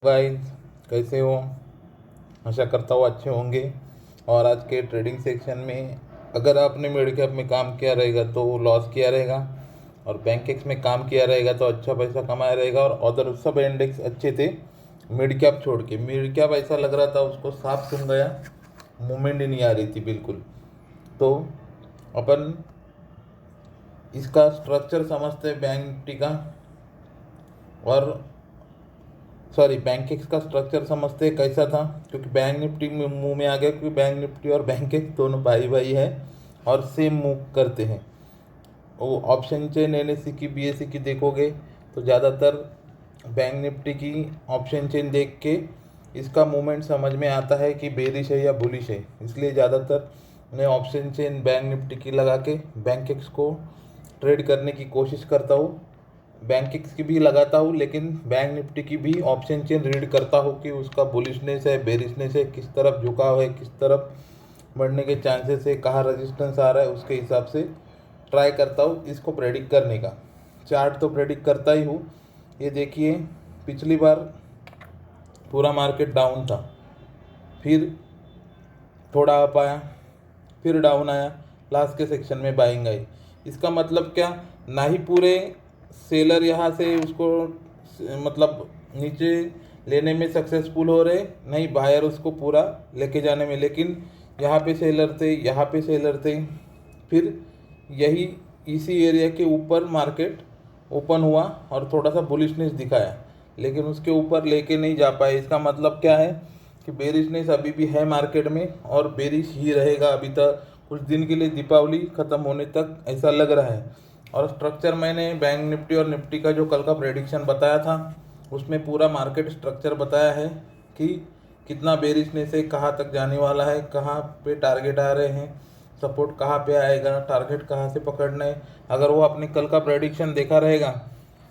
Guys, कैसे हो? आशा करता हूँ अच्छे होंगे। और आज के ट्रेडिंग सेक्शन में अगर आपने मिड कैप में काम किया रहेगा तो लॉस किया रहेगा, और बैंक एक्स में काम किया रहेगा तो अच्छा पैसा कमाया रहेगा। और अदर सब इंडेक्स अच्छे थे मिड कैप छोड़ के। मिड कैप ऐसा लग रहा था उसको सांप सूंघ गया, मूवमेंट ही नहीं आ रही थी बिल्कुल। तो अपन इसका स्ट्रक्चर समझते हैं बैंक निफ्टी का, और सॉरी बैंक एक्स का स्ट्रक्चर समझते हैं कैसा था। क्योंकि बैंक निफ्टी में मुंह में आ गया, क्योंकि बैंक निफ्टी और बैंक एक्स दोनों भाई भाई है और सेम मूव करते हैं। वो ऑप्शन चेन एनएससी की बीएससी की देखोगे तो ज़्यादातर बैंक निफ्टी की ऑप्शन चेन देख के इसका मूवमेंट समझ में आता है कि बेरिश है या बुलिश है। इसलिए ज़्यादातर मैं ऑप्शन चेन बैंक निफ्टी की लगा के बैंक एक्स को ट्रेड करने की कोशिश करता हूँ। बैंक एक्स की भी लगाता हूँ, लेकिन बैंक निफ्टी की भी ऑप्शन चेन रीड करता हूँ कि उसका बुलिशनेस है, बेरिशनेस है, किस तरफ झुकाव है, किस तरफ बढ़ने के चांसेस है, कहाँ रेजिस्टेंस आ रहा है, उसके हिसाब से ट्राई करता हूँ इसको प्रेडिक्ट करने का। चार्ट तो प्रेडिक्ट करता ही हूँ। ये देखिए, पिछली बार पूरा मार्केट डाउन था, फिर थोड़ा अप आया, फिर डाउन आया, लास्ट के सेक्शन में बाइंग आई। इसका मतलब क्या? ना ही पूरे सेलर यहाँ से उसको मतलब नीचे लेने में सक्सेसफुल हो रहे, नहीं बायर उसको पूरा लेके जाने में। लेकिन यहाँ पे सेलर थे, यहाँ पे सेलर थे, फिर यही इसी एरिया के ऊपर मार्केट ओपन हुआ और थोड़ा सा बुलिशनेस दिखाया, लेकिन उसके ऊपर लेके नहीं जा पाए। इसका मतलब क्या है कि बेरिशनेस अभी भी है मार्केट में, और बेरिश ही रहेगा अभी तक कुछ दिन के लिए, दीपावली ख़त्म होने तक ऐसा लग रहा है। और स्ट्रक्चर मैंने बैंक निफ्टी और निफ्टी का जो कल का प्रेडिक्शन बताया था उसमें पूरा मार्केट स्ट्रक्चर बताया है कि कितना बेरिशनेस है, कहाँ तक जाने वाला है, कहाँ पे टारगेट आ रहे हैं, सपोर्ट कहाँ पे आएगा, टारगेट कहाँ से पकड़ना है। अगर वो अपने कल का प्रेडिक्शन देखा रहेगा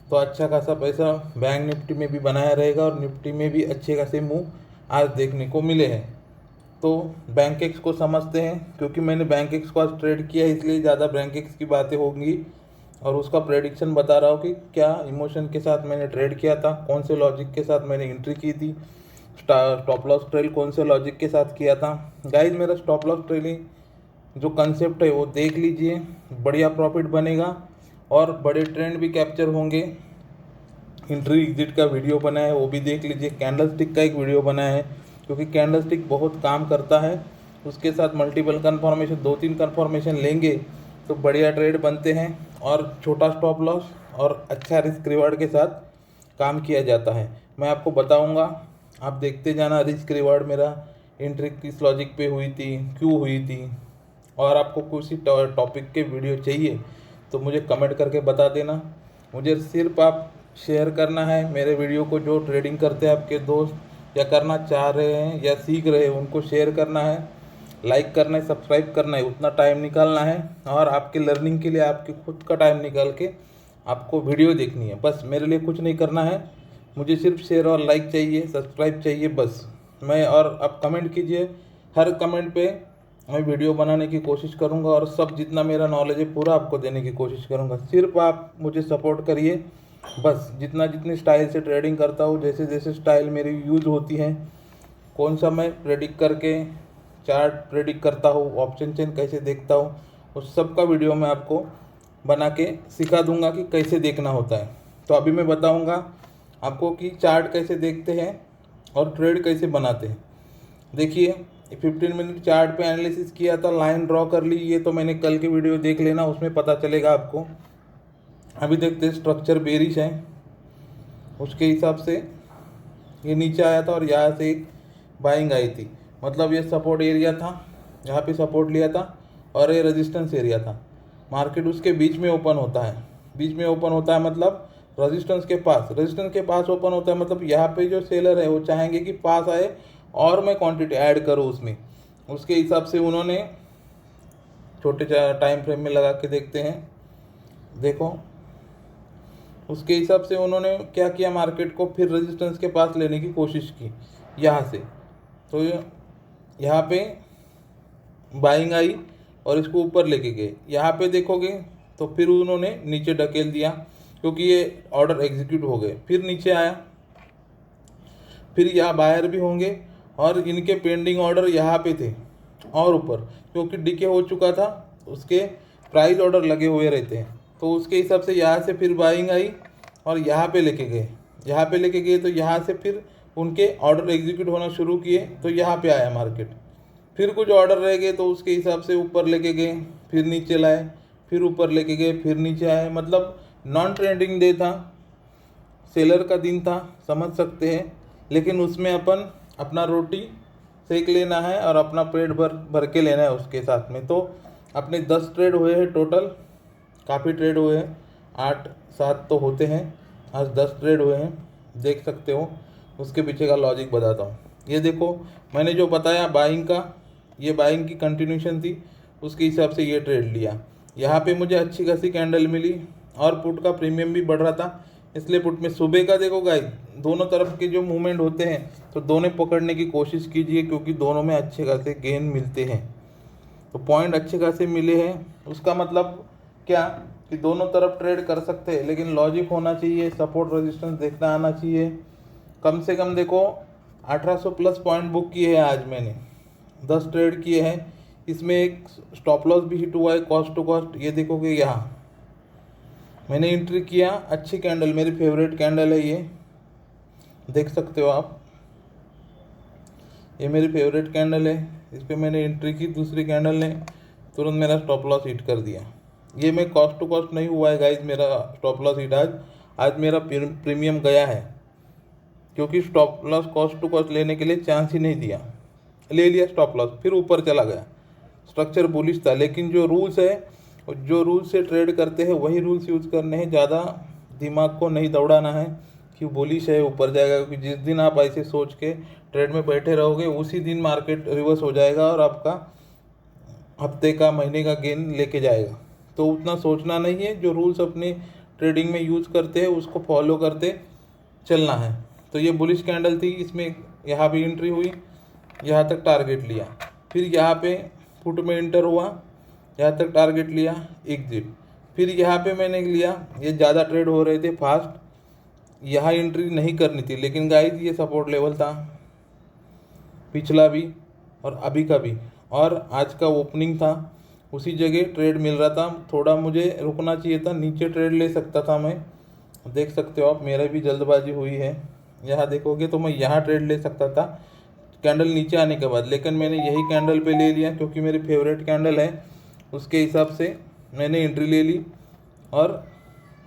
तो अच्छा खासा पैसा बैंक निफ्टी में भी बनाया रहेगा, और निफ्टी में भी अच्छे खासे मूव आज देखने को मिले हैं। तो बैंक एक्स को समझते हैं, क्योंकि मैंने बैंक एक्स को आज ट्रेड किया इसलिए ज़्यादा बैंक एक्स की बातें होंगी, और उसका प्रेडिक्शन बता रहा हूँ कि क्या इमोशन के साथ मैंने ट्रेड किया था, कौन से लॉजिक के साथ मैंने एंट्री की थी, स्टॉप लॉस ट्रेल कौन से लॉजिक के साथ किया था। गाइज, मेरा स्टॉप लॉस ट्रेलिंग जो कंसेप्ट है वो देख लीजिए, बढ़िया प्रॉफिट बनेगा और बड़े ट्रेंड भी कैप्चर होंगे। एंट्री एग्जिट का वीडियो बना है, वो भी देख लीजिए। कैंडल स्टिक का एक वीडियो बना है, क्योंकि कैंडल स्टिक बहुत काम करता है। उसके साथ मल्टीपल कन्फर्मेशन, 2-3 कन्फर्मेशन लेंगे तो बढ़िया ट्रेड बनते हैं, और छोटा स्टॉप लॉस और अच्छा रिस्क रिवार्ड के साथ काम किया जाता है। मैं आपको बताऊंगा, आप देखते जाना रिस्क रिवार्ड मेरा एंट्री किस लॉजिक पे हुई थी, क्यों हुई थी। और आपको किसी टॉपिक के वीडियो चाहिए तो मुझे कमेंट करके बता देना। मुझे सिर्फ आप शेयर करना है मेरे वीडियो को, जो ट्रेडिंग करते हैं आपके दोस्त या करना चाह रहे हैं या सीख रहे हैं उनको शेयर करना है, लाइक करना है, सब्सक्राइब करना है। उतना टाइम निकालना है, और आपके लर्निंग के लिए आपके खुद का टाइम निकाल के आपको वीडियो देखनी है। बस मेरे लिए कुछ नहीं करना है, मुझे सिर्फ शेयर और लाइक चाहिए, सब्सक्राइब चाहिए बस। मैं और आप कमेंट कीजिए, हर कमेंट पे मैं वीडियो बनाने की कोशिश करूंगा, और सब जितना मेरा नॉलेज है पूरा आपको देने की कोशिश करूंगा। सिर्फ आप मुझे सपोर्ट करिए बस। जितनी स्टाइल से ट्रेडिंग करता हूँ, जैसे जैसे स्टाइल मेरी यूज़ होती है, कौन सा मैं प्रेडिक्ट करके चार्ट प्रेडिक्ट करता हूँ, ऑप्शन चेन कैसे देखता हूँ, उस सब का वीडियो मैं आपको बना के सिखा दूंगा कि कैसे देखना होता है। तो अभी मैं बताऊंगा आपको कि चार्ट कैसे देखते हैं और ट्रेड कैसे बनाते हैं। देखिए, 15 मिनट चार्ट पे एनालिसिस किया था, लाइन ड्रॉ कर ली, ये तो मैंने कल की वीडियो देख लेना, उसमें पता चलेगा आपको। अभी देखते हैं, स्ट्रक्चर बेरिश है, उसके हिसाब से ये नीचे आया था और यहाँ से एक बाइंग आई थी। मतलब ये सपोर्ट एरिया था, यहाँ पे सपोर्ट लिया था, और ये रेजिस्टेंस एरिया था। मार्केट उसके बीच में ओपन होता है, बीच में ओपन होता है मतलब रेजिस्टेंस के पास ओपन होता है। मतलब यहाँ पे जो सेलर है वो चाहेंगे कि पास आए और मैं क्वांटिटी ऐड करूँ उसमें। उसके हिसाब से उन्होंने छोटे टाइम फ्रेम में लगा के देखते हैं, देखो उसके हिसाब से उन्होंने क्या किया, मार्केट को फिर रेजिस्टेंस के पास लेने की कोशिश की यहाँ से। तो यहाँ पे बाइंग आई और इसको ऊपर लेके गए। यहाँ पे देखोगे तो फिर उन्होंने नीचे ढकेल दिया, क्योंकि ये ऑर्डर एग्जीक्यूट हो गए। फिर नीचे आया, फिर यहाँ बायर भी होंगे और इनके पेंडिंग ऑर्डर यहाँ पे थे और ऊपर, क्योंकि डीके हो चुका था उसके प्राइस ऑर्डर लगे हुए रहते हैं, तो उसके हिसाब से यहाँ से फिर बाइंग आई और यहाँ पे लेके गए, यहाँ पे लेके गए तो यहाँ से फिर उनके ऑर्डर एग्जीक्यूट होना शुरू किए, तो यहाँ पे आया मार्केट। फिर कुछ ऑर्डर रह गए तो उसके हिसाब से ऊपर लेके गए, फिर नीचे लाए, फिर ऊपर लेके गए, फिर नीचे आए। मतलब नॉन ट्रेंडिंग डे था, सेलर का दिन था, समझ सकते हैं। लेकिन उसमें अपन अपना रोटी सेक लेना है और अपना पेट भर भर के लेना है उसके साथ में। तो अपने 10 ट्रेड हुए हैं टोटल, काफ़ी ट्रेड हुए हैं, 8-7 तो होते हैं, आज 10 ट्रेड हुए हैं, देख सकते हो। उसके पीछे का लॉजिक बताता हूँ। ये देखो, मैंने जो बताया बाइंग का, ये बाइंग की कंटिन्यूशन थी, उसके हिसाब से ये ट्रेड लिया। यहाँ पे मुझे अच्छी खासी कैंडल मिली और पुट का प्रीमियम भी बढ़ रहा था, इसलिए पुट में सुबह का देखो गाइस, दोनों तरफ के जो मूवमेंट होते हैं तो दोनों पकड़ने की कोशिश कीजिए, क्योंकि दोनों में अच्छे खासे गेन मिलते हैं। तो पॉइंट अच्छे खासे मिले हैं, उसका मतलब क्या कि दोनों तरफ ट्रेड कर सकते हैं, लेकिन लॉजिक होना चाहिए, सपोर्ट रेजिस्टेंस देखना आना चाहिए। कम से कम देखो 1800 प्लस पॉइंट बुक किए हैं आज मैंने, 10 ट्रेड किए हैं, इसमें एक स्टॉप लॉस भी हिट हुआ है कॉस्ट टू कॉस्ट। ये देखोगे यहाँ मैंने एंट्री किया, अच्छी कैंडल, मेरी फेवरेट कैंडल है ये, देख सकते हो आप, ये मेरी फेवरेट कैंडल है, इस पर मैंने एंट्री की, दूसरी कैंडल ने तुरंत मेरा स्टॉप लॉस हिट कर दिया। ये मैं कॉस्ट टू कॉस्ट नहीं हुआ है गाइज मेरा स्टॉप लॉस हिट, आज मेरा प्रीमियम गया है, क्योंकि stop loss cost to cost लेने के लिए चांस ही नहीं दिया, ले लिया स्टॉप लॉस, फिर ऊपर चला गया। स्ट्रक्चर बुलिश था, लेकिन जो रूल्स है और जो रूल्स से ट्रेड करते हैं वही रूल्स यूज़ करने हैं, ज़्यादा दिमाग को नहीं दौड़ाना है कि बुलिश है ऊपर जाएगा, क्योंकि जिस दिन आप ऐसे सोच के ट्रेड में बैठे रहोगे उसी दिन मार्केट रिवर्स हो जाएगा और आपका हफ्ते का महीने का गेन लेके जाएगा। तो उतना सोचना नहीं है, जो रूल्स अपनी ट्रेडिंग में यूज़ करते हैं उसको फॉलो करते चलना है। तो ये बुलिश कैंडल थी, इसमें यहाँ भी एंट्री हुई, यहाँ तक टारगेट लिया, फिर यहाँ पे फुट में इंटर हुआ, यहाँ तक टारगेट लिया, एग्जिट, फिर यहाँ पे मैंने लिया। ये ज़्यादा ट्रेड हो रहे थे फास्ट, यहाँ एंट्री नहीं करनी थी, लेकिन गाइस ये सपोर्ट लेवल था, पिछला भी और अभी का भी, और आज का ओपनिंग था, उसी जगह ट्रेड मिल रहा था। थोड़ा मुझे रुकना चाहिए था, नीचे ट्रेड ले सकता था मैं, देख सकते हो आप, मेरा भी जल्दबाजी हुई है। यहाँ देखोगे तो मैं यहाँ ट्रेड ले सकता था कैंडल नीचे आने के बाद, लेकिन मैंने यही कैंडल पे ले लिया क्योंकि मेरी फेवरेट कैंडल है, उसके हिसाब से मैंने एंट्री ले ली और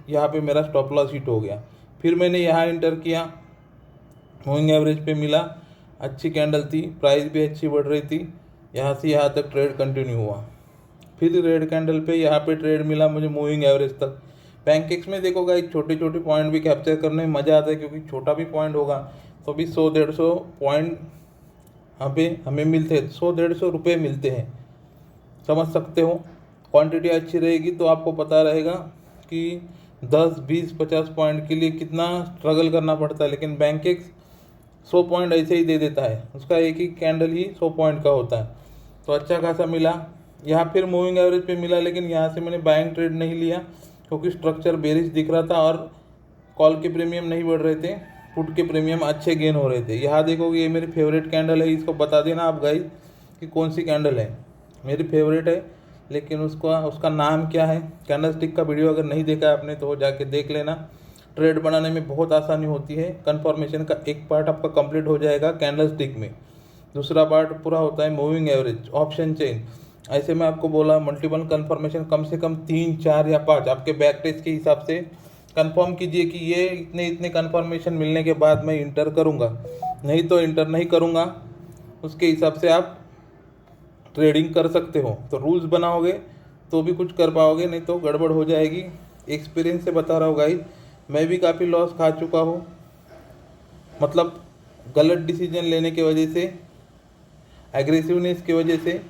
यहाँ पे मेरा स्टॉप लॉस हिट हो गया। फिर मैंने यहाँ इंटर किया, मूविंग एवरेज पे मिला, अच्छी कैंडल थी, प्राइस भी अच्छी बढ़ रही थी, यहाँ से यहाँ तक ट्रेड कंटिन्यू हुआ। फिर रेड कैंडल पे यहाँ पे ट्रेड मिला मुझे मूविंग एवरेज तक। पैनकेक्स में देखोगा एक छोटे छोटे पॉइंट भी कैप्चर करने में मज़ा आता है, क्योंकि छोटा भी पॉइंट होगा तो भी 100-150 पॉइंट यहाँ पे हमें मिलते हैं, 100-150 रुपये मिलते हैं, समझ सकते हो। क्वांटिटी अच्छी रहेगी तो आपको पता रहेगा कि 10-20-50 पॉइंट के लिए कितना स्ट्रगल करना पड़ता है, लेकिन पैनकेक्स 100 पॉइंट ऐसे ही दे देता है, उसका एक ही कैंडल ही 100 पॉइंट का होता है। तो अच्छा खासा मिला। यहाँ फिर मूविंग एवरेज पे मिला, लेकिन यहाँ से मैंने बाइंग ट्रेड नहीं लिया क्योंकि स्ट्रक्चर बेरिश दिख रहा था और कॉल के प्रीमियम नहीं बढ़ रहे थे, पुट के प्रीमियम अच्छे गेन हो रहे थे। यहाँ देखोगे ये मेरी फेवरेट कैंडल है, इसको बता देना आप गाइस कि कौन सी कैंडल है, मेरी फेवरेट है, लेकिन उसका नाम क्या है। कैंडल स्टिक का वीडियो अगर नहीं देखा है आपने तो जाके देख लेना। ट्रेड बनाने में बहुत आसानी होती है, कन्फर्मेशन का एक पार्ट आपका कंप्लीट हो जाएगा कैंडल स्टिक में, दूसरा पार्ट पूरा होता है मूविंग एवरेज, ऑप्शन चेन। ऐसे में आपको बोला मल्टीपल कन्फर्मेशन कम से कम 3, 4 या 5 आपके बैक टेस्ट के हिसाब से कंफर्म कीजिए कि ये इतने इतने कन्फर्मेशन मिलने के बाद मैं इंटर करूँगा, नहीं तो इंटर नहीं करूँगा। उसके हिसाब से आप ट्रेडिंग कर सकते हो। तो रूल्स बनाओगे तो भी कुछ कर पाओगे, नहीं तो गड़बड़ हो जाएगी। एक्सपीरियंस से बता रहा हूँ गाइस, मैं भी काफ़ी लॉस खा चुका हूँ, मतलब गलत डिसीजन लेने की वजह से, एग्रेसिवनेस की वजह से,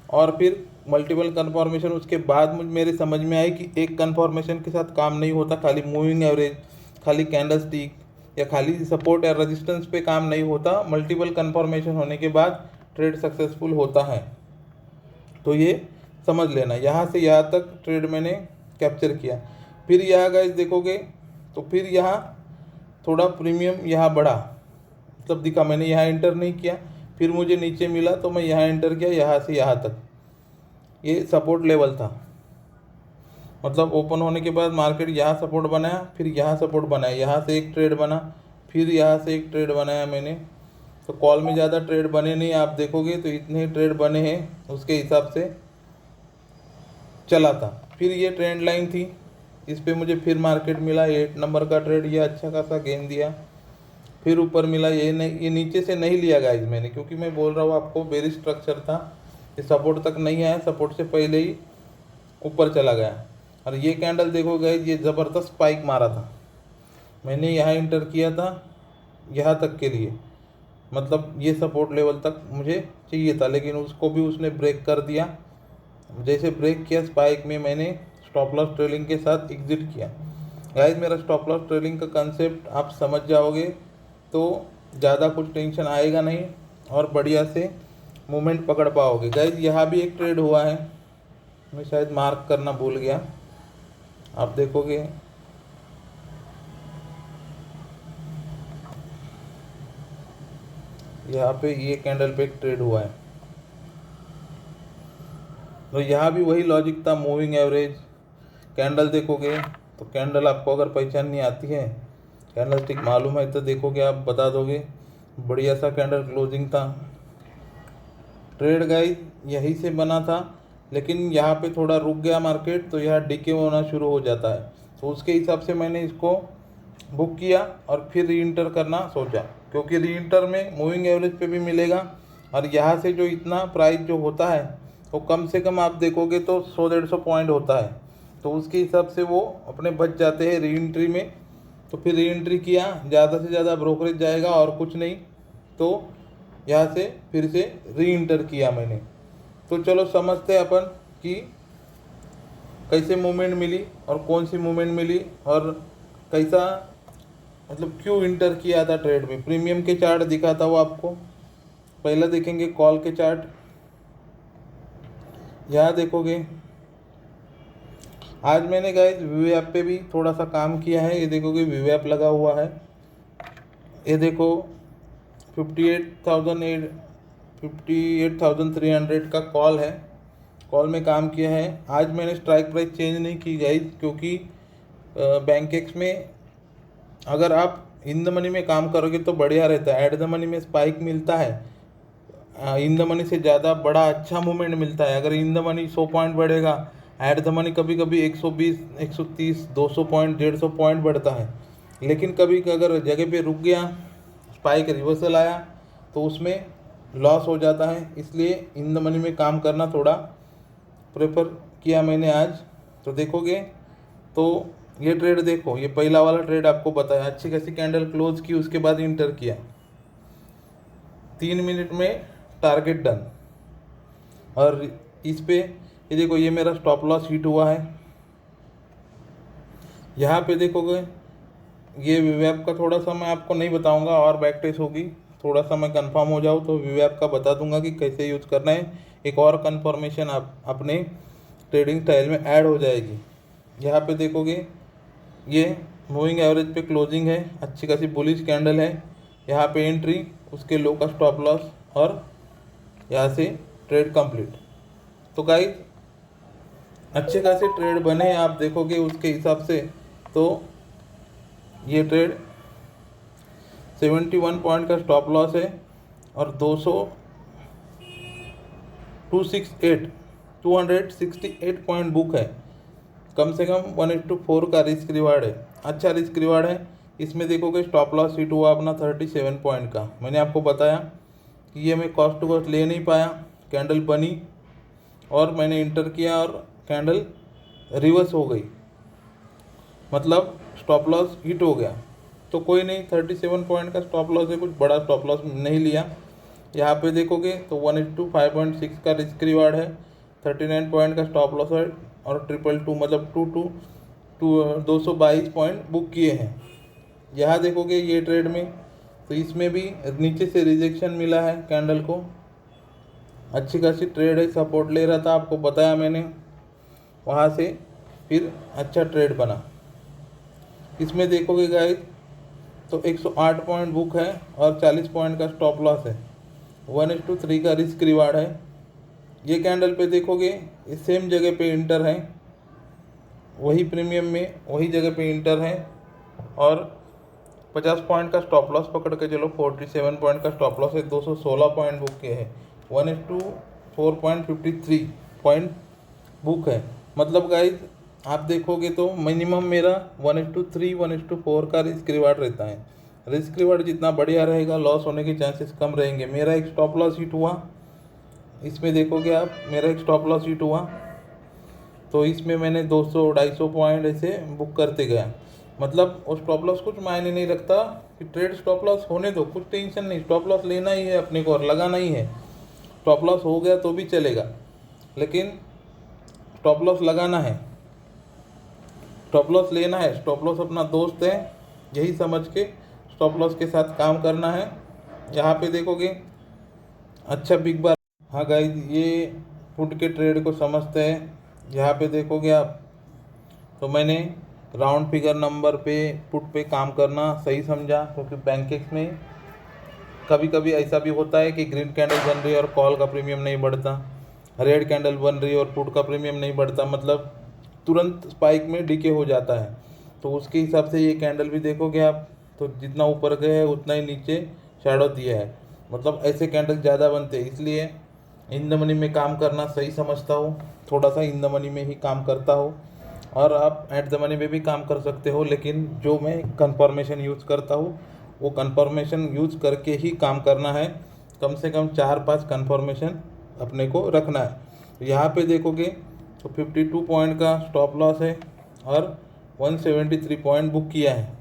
और फिर मल्टीपल कन्फर्मेशन। उसके बाद मेरे समझ में आई कि एक कन्फर्मेशन के साथ काम नहीं होता, खाली मूविंग एवरेज, खाली कैंडल स्टिक या खाली सपोर्ट या रेजिस्टेंस पे काम नहीं होता, मल्टीपल कन्फर्मेशन होने के बाद ट्रेड सक्सेसफुल होता है। तो ये समझ लेना। यहाँ से यहाँ तक ट्रेड मैंने कैप्चर किया। फिर यहाँ गाइस देखोगे तो फिर यहाँ थोड़ा प्रीमियम यहाँ बढ़ा, मतलब दिखा, मैंने यहाँ एंटर नहीं किया, फिर मुझे नीचे मिला तो मैं यहाँ एंटर किया, यहाँ से यहाँ तक ये सपोर्ट लेवल था। मतलब ओपन होने के बाद मार्केट यहाँ सपोर्ट बनाया, फिर यहाँ सपोर्ट बनाया, यहाँ से एक ट्रेड बना, फिर यहाँ से एक ट्रेड बनाया मैंने। तो कॉल में ज़्यादा ट्रेड बने नहीं, आप देखोगे तो इतने ही ट्रेड बने हैं, उसके हिसाब से चला था। फिर ये ट्रेंड लाइन थी, इस पे मुझे फिर मार्केट मिला, 8 नंबर का ट्रेड, ये अच्छा खासा गेन दिया। फिर ऊपर मिला, ये नहीं, ये नीचे से नहीं लिया गाइस मैंने, क्योंकि मैं बोल रहा हूँ आपको बेरिश स्ट्रक्चर था, ये सपोर्ट तक नहीं आया, सपोर्ट से पहले ही ऊपर चला गया। और ये कैंडल देखो गाइस, ये ज़बरदस्त स्पाइक मारा था, मैंने यहाँ इंटर किया था यहाँ तक के लिए, मतलब ये सपोर्ट लेवल तक मुझे चाहिए था, लेकिन उसको भी उसने ब्रेक कर दिया। जैसे ब्रेक किया स्पाइक में, मैंने स्टॉप लॉस ट्रेलिंग के साथ एग्जिट किया। गाइस मेरा स्टॉप लॉस ट्रेलिंग का कंसेप्ट आप समझ जाओगे तो ज़्यादा कुछ टेंशन आएगा नहीं और बढ़िया से मूवमेंट पकड़ पाओगे। गाइस यहाँ भी एक ट्रेड हुआ है, मैं शायद मार्क करना भूल गया, आप देखोगे यहाँ पे ये कैंडल पे एक ट्रेड हुआ है। तो यहाँ भी वही लॉजिक था, मूविंग एवरेज कैंडल देखोगे तो कैंडल आपको अगर पहचान नहीं आती है, कैंडल स्टिक मालूम है तो देखोगे आप बता दोगे, बढ़िया सा कैंडल क्लोजिंग था। ट्रेड गाइस यहीं से बना था, लेकिन यहाँ पे थोड़ा रुक गया मार्केट, तो यहाँ डीके होना शुरू हो जाता है, तो उसके हिसाब से मैंने इसको बुक किया और फिर री इंटर करना सोचा, क्योंकि री इंटर में मूविंग एवरेज पे भी मिलेगा, और यहाँ से जो इतना प्राइस जो होता है वो कम से कम आप देखोगे तो 100-150 पॉइंट होता है, तो उसके हिसाब से वो अपने बच जाते हैं री एंट्री में। तो फिर री एंट्री किया, ज़्यादा से ज़्यादा ब्रोकरेज जाएगा और कुछ नहीं, तो यहाँ से फिर से री एंटर किया मैंने। तो चलो समझते हैं अपन कि कैसे मूवमेंट मिली और कौन सी मूवमेंट मिली और कैसा, मतलब क्यों इंटर किया था ट्रेड में। प्रीमियम के चार्ट दिखाता हूँ आपको, पहला देखेंगे कॉल के चार्ट, यहाँ देखोगे आज मैंने गाइस वीवैप पे भी थोड़ा सा काम किया है, ये देखोगे वीवैप लगा हुआ है, ये देखो 58,300 का कॉल है, कॉल में काम किया है। आज मैंने स्ट्राइक प्राइस चेंज नहीं की गाइस, क्योंकि बैंकेक्स में अगर आप इन द मनी में काम करोगे तो बढ़िया रहता है, एट द मनी में स्पाइक मिलता है, इन द मनी से ज़्यादा बड़ा अच्छा मूवमेंट मिलता है। अगर इन द मनी 100 पॉइंट बढ़ेगा, एट द मनी कभी कभी 120, 130, 200 पॉइंट, 150 पॉइंट बढ़ता है, लेकिन कभी अगर जगह पे रुक गया, स्पाइक रिवर्सल आया, तो उसमें लॉस हो जाता है। इसलिए इन द मनी में काम करना थोड़ा प्रेफर किया मैंने आज। तो देखोगे तो ये ट्रेड देखो, ये पहला वाला ट्रेड आपको बताया, अच्छी खासी कैंडल क्लोज की, उसके बाद इंटर किया, 3 मिनट में टारगेट डन। और इस पे ये देखो, ये मेरा स्टॉप लॉस हिट हुआ है। यहाँ पे देखोगे ये वीवैप का थोड़ा सा मैं आपको नहीं बताऊंगा, और बैक टेस्ट होगी, थोड़ा सा मैं कंफर्म हो जाऊँ तो वीवैप का बता दूंगा कि कैसे यूज़ करना है, एक और कंफर्मेशन आप अपने ट्रेडिंग स्टाइल में ऐड हो जाएगी। यहाँ पे देखोगे ये मूविंग एवरेज पे क्लोजिंग है, अच्छी खासी बुलिश कैंडल है, यहाँ पे एंट्री, उसके लो का स्टॉप लॉस, और यहाँ से ट्रेड कंप्लीट। तो गाइस अच्छे खासे ट्रेड बने, आप देखोगे उसके हिसाब से। तो ये ट्रेड 71 पॉइंट का स्टॉप लॉस है और 268 पॉइंट बुक है, कम से कम 1:4 का रिस्क रिवार्ड है, अच्छा रिस्क रिवार्ड है। इसमें देखोगे स्टॉप लॉस हिट हुआ अपना 37 पॉइंट का, मैंने आपको बताया कि ये मैं कॉस्ट टू कॉस्ट ले नहीं पाया, कैंडल बनी और मैंने इंटर किया और कैंडल रिवर्स हो गई, मतलब स्टॉप लॉस हिट हो गया। तो कोई नहीं, 37 पॉइंट का स्टॉप लॉस है, कुछ बड़ा स्टॉप लॉस नहीं लिया। यहाँ पे देखोगे तो 1:5.6 का रिस्क रिवार्ड है, 39 पॉइंट का स्टॉप लॉस है, और 222 मतलब 222 पॉइंट बुक किए हैं। यहाँ देखोगे ये ट्रेड में, तो इसमें भी नीचे से रिजेक्शन मिला है कैंडल को, अच्छी खासी ट्रेड है, सपोर्ट ले रहा था, आपको बताया मैंने, वहाँ से फिर अच्छा ट्रेड बना। इसमें देखोगे गाइस तो 108 पॉइंट बुक है और 40 पॉइंट का स्टॉप लॉस है। 1:3 का रिस्क रिवार्ड है। ये कैंडल पे देखोगे इस सेम जगह पे इंटर है, वही प्रीमियम में वही जगह पे इंटर है और 50 पॉइंट का स्टॉप लॉस पकड़ के चलो। 47 पॉइंट का स्टॉप लॉस है। 216 पॉइंट बुक के है। 1:4.53 पॉइंट बुक है। मतलब गाइज आप देखोगे तो मिनिमम मेरा 1:3 1:4 का रिस्क रिवार्ड रहता है। रिस्क रिवार्ड जितना बढ़िया रहेगा लॉस होने के चांसेस कम रहेंगे। मेरा एक स्टॉप लॉस हिट हुआ, इसमें देखोगे आप मेरा एक स्टॉप लॉस हिट हुआ, तो इसमें मैंने 200-250 पॉइंट ऐसे बुक करते गया। मतलब वो स्टॉप लॉस कुछ मायने नहीं रखता कि ट्रेड स्टॉप लॉस होने दो, कुछ टेंशन नहीं। स्टॉप लॉस लेना ही है अपने को और लगाना ही है। स्टॉप लॉस हो गया तो भी चलेगा, लेकिन स्टॉप लॉस लगाना है, स्टॉप लॉस लेना है। स्टॉप लॉस अपना दोस्त है, यही समझ के स्टॉप लॉस के साथ काम करना है। यहाँ पे देखोगे अच्छा बिग बार। हाँ गाइस, ये पुट के ट्रेड को समझते हैं। यहाँ पे देखोगे आप, तो मैंने राउंड फिगर नंबर पे पुट पे काम करना सही समझा, क्योंकि बैंकेक्स में कभी कभी ऐसा भी होता है कि ग्रीन कैंडल बन रही है और कॉल का प्रीमियम नहीं बढ़ता, रेड कैंडल बन रही है और पुट का प्रीमियम नहीं बढ़ता, मतलब तुरंत स्पाइक में डीके हो जाता है। तो उसके हिसाब से ये कैंडल भी देखोगे आप, तो जितना ऊपर गए है उतना ही नीचे शैडो दिया है। मतलब ऐसे कैंडल ज़्यादा बनते हैं, इसलिए इन द मनी में काम करना सही समझता हूँ। थोड़ा सा इन द मनी में ही काम करता हूँ, और आप एट द मनी में भी काम कर सकते हो, लेकिन जो मैं कंफर्मेशन यूज़ करता हूँ वो कंफर्मेशन यूज़ करके ही काम करना है। कम से कम 4-5 कंफर्मेशन अपने को रखना है। यहाँ पे देखोगे तो 52 पॉइंट का स्टॉप लॉस है और 173 पॉइंट बुक किया है।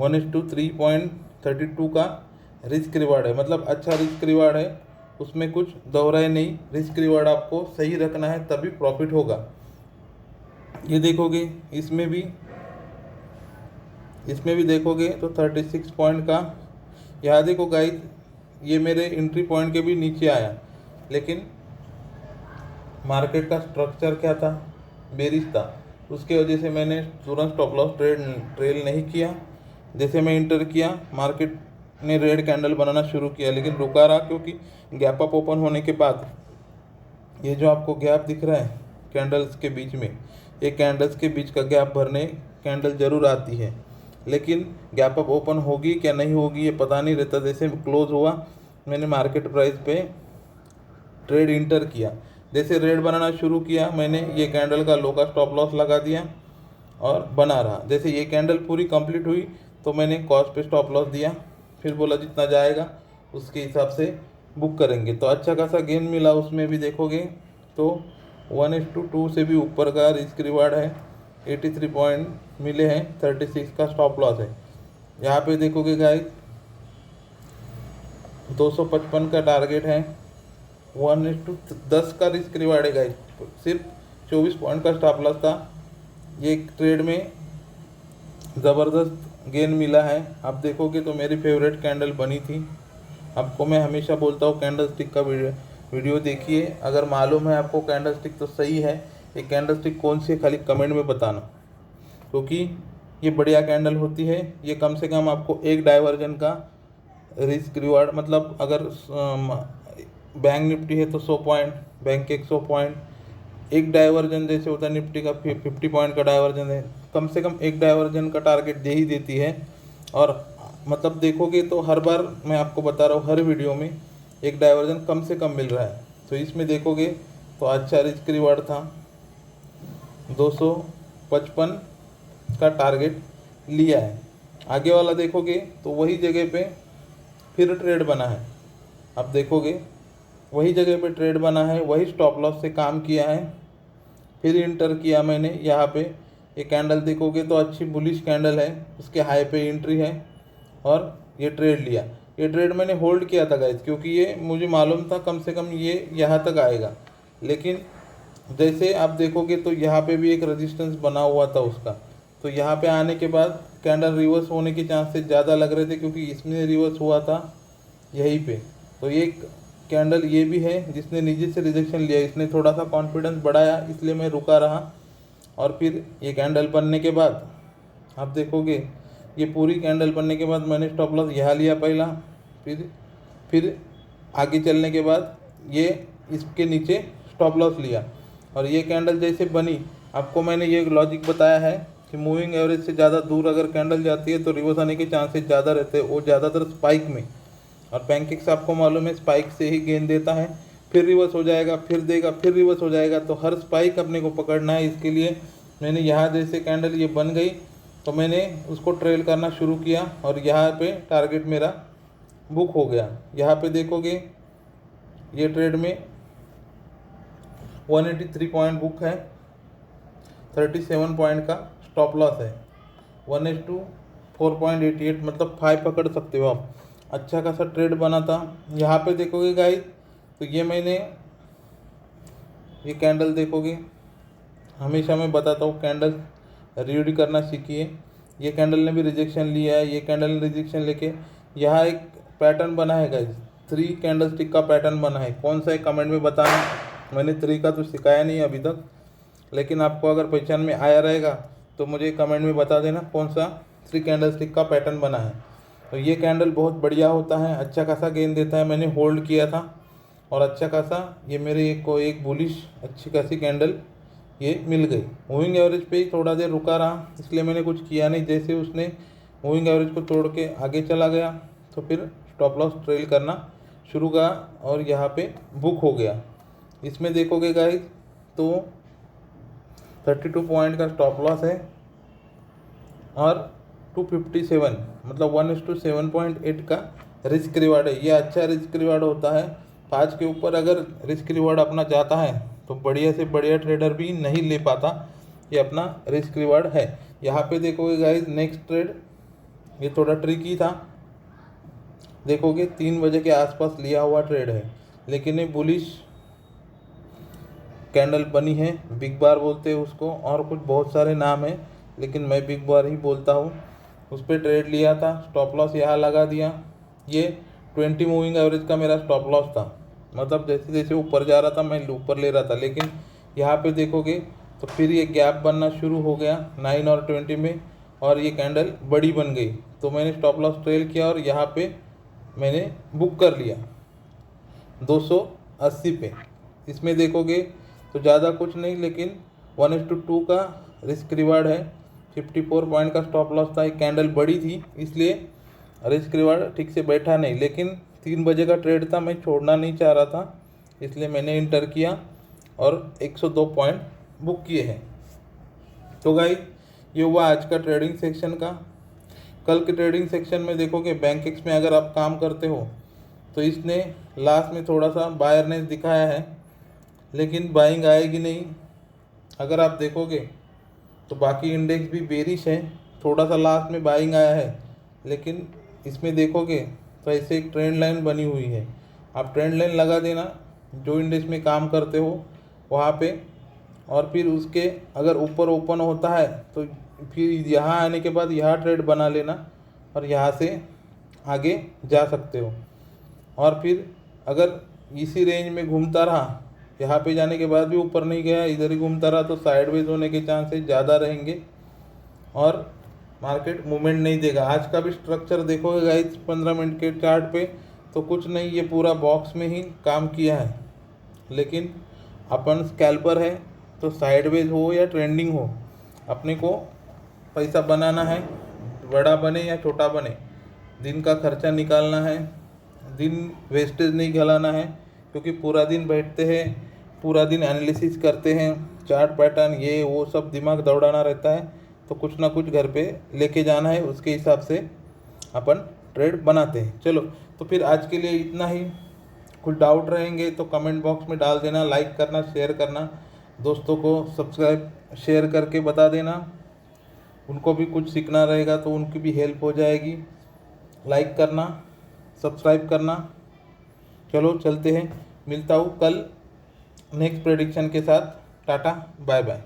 1:3.32 का रिस्क रिवार्ड है। मतलब अच्छा रिस्क रिवार्ड है, उसमें कुछ दोहराए नहीं। रिस्क रिवार्ड आपको सही रखना है तभी प्रॉफिट होगा। ये देखोगे इसमें भी देखोगे तो 36 पॉइंट का। यहाँ देखो गाइस, ये मेरे एंट्री पॉइंट के भी नीचे आया, लेकिन मार्केट का स्ट्रक्चर क्या था, बेरिश था, उसके वजह से मैंने तुरंत स्टॉप लॉस ट्रेल नहीं किया। जैसे मैं इंटर किया, मार्केट ने रेड कैंडल बनाना शुरू किया, लेकिन रुका रहा, क्योंकि गैप अप ओपन होने के बाद ये जो आपको गैप दिख रहा है कैंडल्स के बीच में, ये कैंडल्स के बीच का गैप भरने कैंडल ज़रूर आती है, लेकिन गैप अप ओपन होगी क्या नहीं होगी ये पता नहीं रहता। जैसे क्लोज हुआ, मैंने मार्केट प्राइस पे ट्रेड इंटर किया, जैसे रेड बनाना शुरू किया, मैंने ये कैंडल का लो का स्टॉप लॉस लगा दिया और बना रहा। जैसे ये कैंडल पूरी कंप्लीट हुई तो मैंने कॉस्ट पे स्टॉप लॉस दिया, फिर बोला जितना जाएगा उसके हिसाब से बुक करेंगे। तो अच्छा खासा गेन मिला। उसमें भी देखोगे तो 1:2 से भी ऊपर का रिस्क रिवार्ड है। 83 पॉइंट मिले हैं, 36 का स्टॉप लॉस है। यहाँ पे देखोगे गाइस 255 का टारगेट है। 1:10 का रिस्क रिवार्ड है गाइस। सिर्फ 24 पॉइंट का स्टॉप लॉस था। ये ट्रेड में ज़बरदस्त गेन मिला है। आप देखोगे तो मेरी फेवरेट कैंडल बनी थी। आपको मैं हमेशा बोलता हूँ कैंडल स्टिक का वीडियो देखिए। अगर मालूम है आपको कैंडल स्टिक तो सही है। ये कैंडल स्टिक कौन सी है खाली कमेंट में बताना, क्योंकि ये बढ़िया कैंडल होती है। ये कम से कम आपको एक डाइवर्जन का रिस्क रिवार्ड, मतलब अगर बैंक निफ्टी है तो 100 पॉइंट, बैंक 100 पॉइंट, एक डाइवर्जन जैसे होता है निफ्टी का 50 पॉइंट का डाइवर्जन है, कम से कम एक डाइवर्जन का टारगेट दे ही देती है। और मतलब देखोगे तो हर बार मैं आपको बता रहा हूँ, हर वीडियो में एक डाइवर्जन कम से कम मिल रहा है। तो इसमें देखोगे तो अच्छा रिस्क रिवार्ड था। 255 का टारगेट लिया है। आगे वाला देखोगे तो वही जगह पे फिर ट्रेड बना है। अब देखोगे वही जगह पे ट्रेड बना है, वही स्टॉप लॉस से काम किया है, फिर इंटर किया मैंने। यहाँ पे ये कैंडल देखोगे तो अच्छी बुलिश कैंडल है, उसके हाई पे एंट्री है और ये ट्रेड लिया। ये ट्रेड मैंने होल्ड किया था गाइस, क्योंकि ये मुझे मालूम था कम से कम ये यहाँ तक आएगा। लेकिन जैसे आप देखोगे तो यहाँ पे भी एक रेजिस्टेंस बना हुआ था उसका, तो यहाँ पे आने के बाद कैंडल रिवर्स होने के चांसेस ज़्यादा लग रहे थे, क्योंकि इसमें रिवर्स हुआ था यहीं पे। तो ये कैंडल ये भी है जिसने नीचे से रिजेक्शन लिया, इसने थोड़ा सा कॉन्फिडेंस बढ़ाया, इसलिए मैं रुका रहा। और फिर ये कैंडल बनने के बाद आप देखोगे ये पूरी कैंडल बनने के बाद मैंने स्टॉप लॉस यहाँ लिया पहला, फिर आगे चलने के बाद ये इसके नीचे स्टॉप लॉस लिया, और ये कैंडल जैसे बनी, आपको मैंने ये लॉजिक बताया है कि मूविंग एवरेज से ज़्यादा दूर अगर कैंडल जाती है तो रिवर्स आने के चांसेस ज़्यादा रहते हैं, वो ज़्यादातर स्पाइक में। और पैनकेक्स आपको मालूम है स्पाइक से ही गेन देता है, फिर रिवर्स हो जाएगा, फिर देगा, फिर रिवर्स हो जाएगा, तो हर स्पाइक अपने को पकड़ना है। इसके लिए मैंने यहाँ जैसे कैंडल ये बन गई तो मैंने उसको ट्रेल करना शुरू किया, और यहाँ पे टारगेट मेरा बुक हो गया। यहाँ पे देखोगे ये ट्रेड में 183 पॉइंट बुक है, 37 पॉइंट का स्टॉप लॉस है, 1:4.88 मतलब 5 पकड़ सकते हो आप। अच्छा खासा ट्रेड बना था। यहाँ पे देखोगे गाइस तो ये मैंने ये कैंडल देखोगे, हमेशा मैं बताता हूँ कैंडल रीड करना सीखिए। ये कैंडल ने भी रिजेक्शन लिया है, ये कैंडल ने रिजेक्शन लेके यहाँ एक पैटर्न बना है गाइस, 3 कैंडल स्टिक का पैटर्न बना है। कौन सा है कमेंट में बताना, मैंने 3 का तो सिखाया नहीं अभी तक, लेकिन आपको अगर पहचान में आया रहेगा तो मुझे कमेंट में बता देना कौन सा 3 कैंडल स्टिक का पैटर्न बना है। तो ये कैंडल बहुत बढ़िया होता है, अच्छा खासा गेन देता है। मैंने होल्ड किया था और अच्छा खासा ये मेरे एक बुलिश अच्छी खासी कैंडल ये मिल गई। मूविंग एवरेज पे ही थोड़ा देर रुका रहा, इसलिए मैंने कुछ किया नहीं। जैसे उसने मूविंग एवरेज को तोड़ के आगे चला गया तो फिर स्टॉप लॉस ट्रेल करना शुरू किया और यहाँ पे बुक हो गया। इसमें देखोगे गाइस तो 32 पॉइंट का स्टॉप लॉस है और 257 मतलब 1:7.8 का रिस्क रिवार्ड है। ये अच्छा रिस्क रिवार्ड होता है। 5 के ऊपर अगर रिस्क रिवार्ड अपना जाता है तो बढ़िया से बढ़िया ट्रेडर भी नहीं ले पाता, ये अपना रिस्क रिवार्ड है। यहाँ पे देखोगे गाइस नेक्स्ट ट्रेड ये थोड़ा ट्रिकी था, देखोगे 3 बजे के आसपास लिया हुआ ट्रेड है, लेकिन ये बुलिश कैंडल बनी है, बिग बार बोलते हैं उसको, और कुछ बहुत सारे नाम हैं लेकिन मैं बिग बार ही बोलता हूँ। उस पर ट्रेड लिया था, स्टॉप लॉस यहाँ लगा दिया। ये 20 मूविंग एवरेज का मेरा स्टॉप लॉस था, मतलब जैसे जैसे ऊपर जा रहा था मैं ऊपर ले रहा था, लेकिन यहाँ पे देखोगे तो फिर ये गैप बनना शुरू हो गया 9 और 20 में, और ये कैंडल बड़ी बन गई तो मैंने स्टॉप लॉस ट्रेल किया और यहाँ पे मैंने बुक कर लिया 280 पे। इसमें देखोगे तो ज़्यादा कुछ नहीं, लेकिन 1:2 का रिस्क रिवार्ड है, 54 पॉइंट का स्टॉप लॉस था। एक कैंडल बड़ी थी इसलिए रिस्क रिवार्ड ठीक से बैठा नहीं, लेकिन 3 बजे का ट्रेड था, मैं छोड़ना नहीं चाह रहा था, इसलिए मैंने इंटर किया और 102 पॉइंट बुक किए हैं। तो गाइस ये हुआ आज का ट्रेडिंग सेक्शन का। कल के ट्रेडिंग सेक्शन में देखोगे बैंकेक्स में अगर आप काम करते हो तो इसने लास्ट में थोड़ा सा बायरनेस दिखाया है, लेकिन बाइंग आएगी नहीं। अगर आप देखोगे तो बाकी इंडेक्स भी बेरिश है, थोड़ा सा लास्ट में बाइंग आया है, लेकिन इसमें देखोगे तो ऐसे एक ट्रेंड लाइन बनी हुई है। आप ट्रेंड लाइन लगा देना जो इंडेक्स में काम करते हो वहाँ पे, और फिर उसके अगर ऊपर ओपन होता है तो फिर यहाँ आने के बाद यहाँ ट्रेड बना लेना और यहाँ से आगे जा सकते हो। और फिर अगर इसी रेंज में घूमता रहा, यहाँ पे जाने के बाद भी ऊपर नहीं गया, इधर ही घूमता रहा, तो साइडवेज होने के चांसेस ज़्यादा रहेंगे और मार्केट मूवमेंट नहीं देगा। आज का भी स्ट्रक्चर देखोगे गाइस 15 मिनट के चार्ट पे तो कुछ नहीं, ये पूरा बॉक्स में ही काम किया है, लेकिन अपन स्कैल्पर है तो साइडवेज हो या ट्रेंडिंग हो, अपने को पैसा बनाना है, बड़ा बने या छोटा बने, दिन का खर्चा निकालना है, दिन वेस्टेज नहीं गलाना है, क्योंकि पूरा दिन बैठते हैं, पूरा दिन एनालिसिस करते हैं, चार्ट पैटर्न ये वो सब दिमाग दौड़ाना रहता है, तो कुछ ना कुछ घर पे लेके जाना है, उसके हिसाब से अपन ट्रेड बनाते हैं। चलो तो फिर आज के लिए इतना ही। कुछ डाउट रहेंगे तो कमेंट बॉक्स में डाल देना, लाइक करना, शेयर करना, दोस्तों को सब्सक्राइब शेयर करके बता देना, उनको भी कुछ सीखना रहेगा तो उनकी भी हेल्प हो जाएगी। लाइक करना, सब्सक्राइब करना। चलो चलते हैं, मिलता हूँ कल नेक्स्ट प्रेडिक्शन के साथ। Tata bye bye.